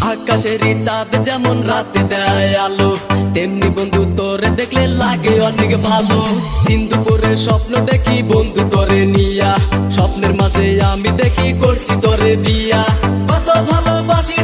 আকাশেরই চাঁদ যেমন রাতে দেয় আলো, তেমনি বন্ধু তোরে দেখলে লাগে অনেক ভালো। দিন দুপুরে স্বপ্ন দেখি বন্ধু তোরে নিয়া, স্বপ্নের মাঝে আমি দেখি করছি তোরে বিয়া। কত ভালোবাসি